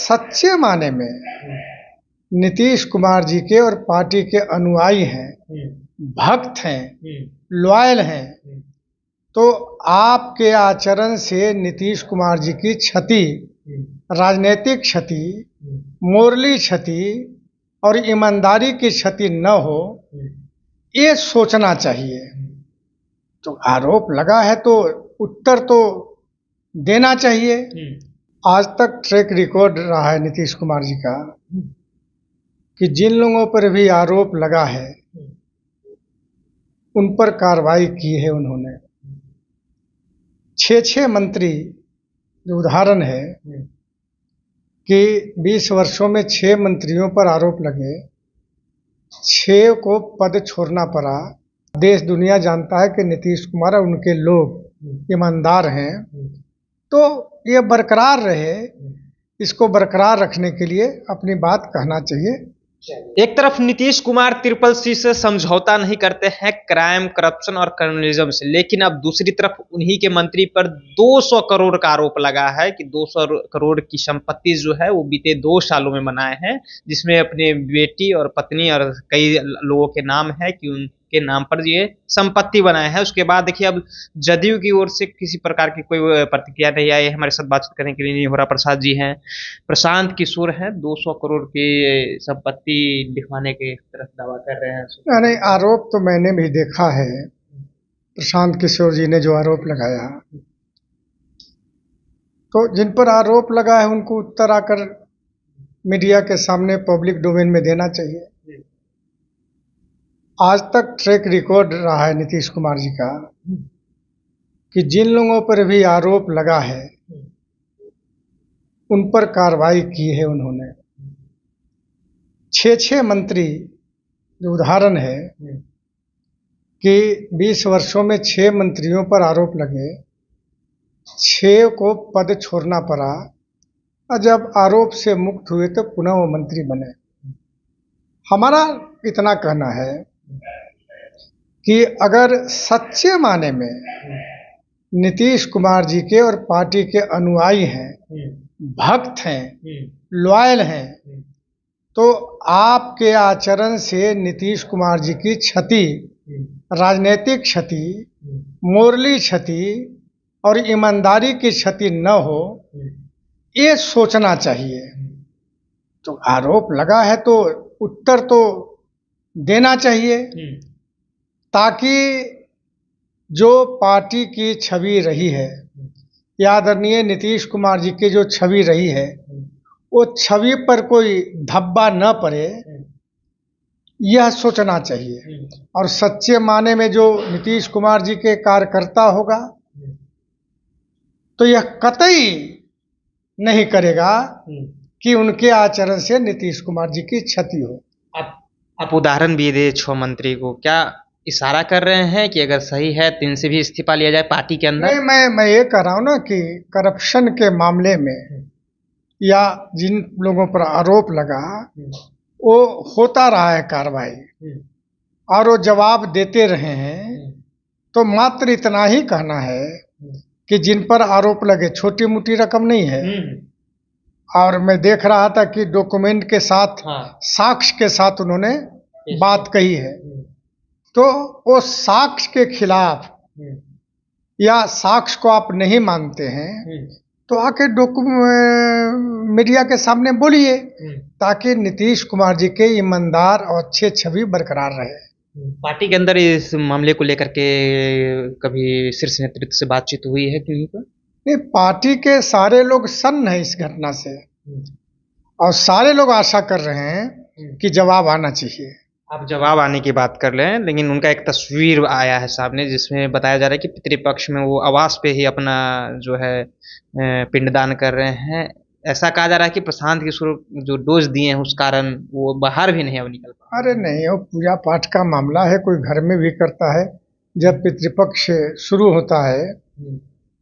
सच्चे माने में नीतीश कुमार जी के और पार्टी के अनुयायी हैं, भक्त हैं, लॉयल हैं, तो आपके आचरण से नीतीश कुमार जी की क्षति, राजनीतिक क्षति, मोरली क्षति और ईमानदारी की क्षति न हो, ये सोचना चाहिए। तो आरोप लगा है तो उत्तर तो देना चाहिए। आज तक ट्रैक रिकॉर्ड रहा है नीतीश कुमार जी का कि जिन लोगों पर भी आरोप लगा है उन पर कार्रवाई की है उन्होंने। 6 मंत्री, जो उदाहरण है कि 20 वर्षों में 6 मंत्रियों पर आरोप लगे, 6 को पद छोड़ना पड़ा। देश दुनिया जानता है कि नीतीश कुमार और उनके लोग ईमानदार हैं, तो ये बरकरार रहे, इसको बरकरार रखने के लिए अपनी बात कहना चाहिए। एक तरफ नीतीश कुमार CCC से समझौता नहीं करते हैं क्राइम, करप्शन और कर्नलिज्म से, लेकिन अब दूसरी तरफ उन्हीं के मंत्री पर 200 करोड़ का आरोप लगा है कि 200 करोड़ की संपत्ति जो है वो बीते 2 सालों में बनाए हैं, जिसमें अपने बेटी और पत्नी और कई लोगों के नाम है कि उनके नाम पर ये संपत्ति बनाए हैं। उसके बाद देखिए अब जदयू की ओर से किसी प्रकार की कोई प्रतिक्रिया नहीं आई। हमारे साथ बातचीत करने के लिए निहोरा प्रसाद जी हैं, प्रशांत किशोर हैं, 200 करोड़ की संपत्ति दिखवाने के तरफ दावा कर रहे हैं। नहीं, आरोप तो मैंने भी देखा है। प्रशांत किशोर जी ने जो आरोप लगाया, तो जिन पर आरोप लगा है उनको उत्तर आकर मीडिया के सामने पब्लिक डोमेन में देना चाहिए। आज तक ट्रैक रिकॉर्ड रहा है नीतीश कुमार जी का कि जिन लोगों पर भी आरोप लगा है उन पर कार्रवाई की है उन्होंने। 6 मंत्री, जो उदाहरण है कि 20 वर्षों में 6 मंत्रियों पर आरोप लगे, 6 को पद छोड़ना पड़ा, और जब आरोप से मुक्त हुए तो पुनः वो मंत्री बने। हमारा इतना कहना है कि अगर सच्चे माने में नीतीश कुमार जी के और पार्टी के अनुयायी हैं, भक्त हैं, लॉयल हैं, तो आपके आचरण से नीतीश कुमार जी की क्षति, राजनीतिक क्षति, मोरली क्षति और ईमानदारी की क्षति न हो, ये सोचना चाहिए। तो आरोप लगा है तो उत्तर तो देना चाहिए, ताकि जो पार्टी की छवि रही है, आदरणीय नीतीश कुमार जी की जो छवि रही है, वो छवि पर कोई धब्बा न पड़े, यह सोचना चाहिए। और सच्चे माने में जो नीतीश कुमार जी के कार्यकर्ता होगा तो यह कतई नहीं करेगा कि उनके आचरण से नीतीश कुमार जी की क्षति हो। आप उदाहरण भी दे 6 मंत्री को, क्या इशारा कर रहे हैं कि अगर सही है तो इनसे भी इस्तीफा लिया जाए पार्टी के अंदर? नहीं, मैं ये कह रहा हूँ ना कि करप्शन के मामले में या जिन लोगों पर आरोप लगा, वो होता रहा है कार्रवाई और वो जवाब देते रहे हैं। तो मात्र इतना ही कहना है कि जिन पर आरोप लगे, छोटी मोटी रकम नहीं है। और मैं देख रहा था कि डॉक्यूमेंट के साथ, साक्ष्य के साथ उन्होंने बात कही है। तो वो साक्ष्य के खिलाफ या साक्ष्य को आप नहीं मानते हैं तो आके मीडिया के सामने बोलिए, ताकि नीतीश कुमार जी के ईमानदार और अच्छे छवि बरकरार रहे। पार्टी के अंदर इस मामले को लेकर के कभी शीर्ष नेतृत्व से बातचीत हुई है किसी पर? नहीं, पार्टी के सारे लोग सन्न हैं इस घटना से, और सारे लोग आशा कर रहे हैं कि जवाब आना चाहिए। आप जवाब आने की बात कर रहे हैं, लेकिन उनका एक तस्वीर आया है सामने जिसमें बताया जा रहा है कि पितृपक्ष में वो आवास पे ही अपना जो है पिंडदान कर रहे हैं। ऐसा कहा जा रहा है कि प्रशांत किशोर जो डोज दिए हैं उस कारण वो बाहर भी नहीं अब निकल पा। अरे नहीं, वो पूजा पाठ का मामला है, कोई घर में भी करता है। जब पितृपक्ष शुरू होता है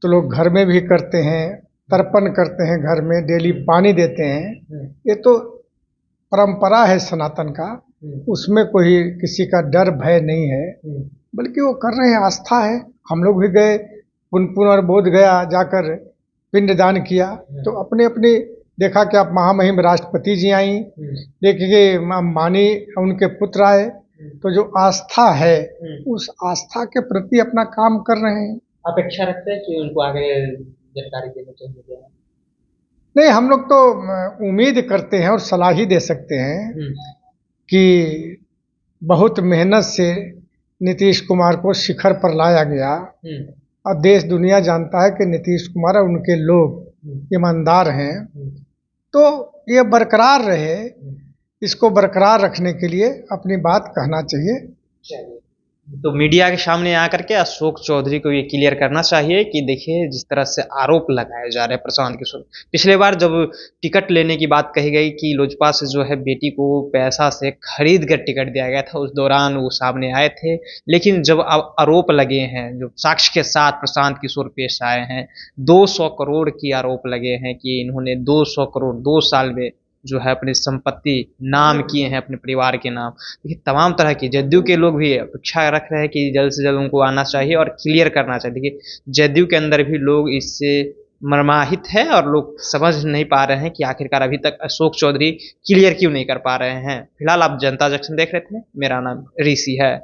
तो लोग घर में भी करते हैं, तर्पण करते हैं, घर में डेली पानी देते हैं। ये तो परंपरा है सनातन का, उसमें कोई किसी का डर भय नहीं है, बल्कि वो कर रहे हैं, आस्था है। हम लोग भी गए पुनपुन और बोध गया जाकर पिंडदान किया, तो अपने अपने देखा कि आप महामहिम राष्ट्रपति जी आई, देखिए मानी उनके पुत्र आए, तो जो आस्था है उस आस्था के प्रति अपना काम कर रहे हैं। अपेक्षा रखते हैं कि उनको आगे जानकारी देनी चाहिए? नहीं, हम लोग तो उम्मीद करते हैं और सलाह ही दे सकते हैं कि बहुत मेहनत से नीतीश कुमार को शिखर पर लाया गया और देश दुनिया जानता है कि नीतीश कुमार और उनके लोग ईमानदार हैं, तो ये बरकरार रहे, इसको बरकरार रखने के लिए अपनी बात कहना चाहिए। तो मीडिया के सामने आकर के अशोक चौधरी को ये क्लियर करना चाहिए कि देखिए जिस तरह से आरोप लगाए जा रहे हैं प्रशांत किशोर, पिछले बार जब टिकट लेने की बात कही गई कि लोजपा से जो है बेटी को पैसा से खरीद कर टिकट दिया गया था, उस दौरान वो सामने आए थे। लेकिन जब अब आरोप लगे हैं, जो साक्ष्य के साथ प्रशांत किशोर पेश आए हैं, 200 करोड़ की आरोप लगे हैं कि इन्होंने 200 करोड़ 2 साल में जो है अपनी संपत्ति नाम किए हैं अपने परिवार के नाम। देखिए तमाम तरह की जदयू के लोग भी अपेक्षा रख रहे हैं कि जल्द से जल्द उनको आना चाहिए और क्लियर करना चाहिए। देखिए जदयू के अंदर भी लोग इससे मर्माहित है और लोग समझ नहीं पा रहे हैं कि आखिरकार अभी तक अशोक चौधरी क्लियर क्यों नहीं कर पा रहे हैं। फिलहाल आप जनता जंक्शन देख रहे थे, मेरा नाम ऋषि है।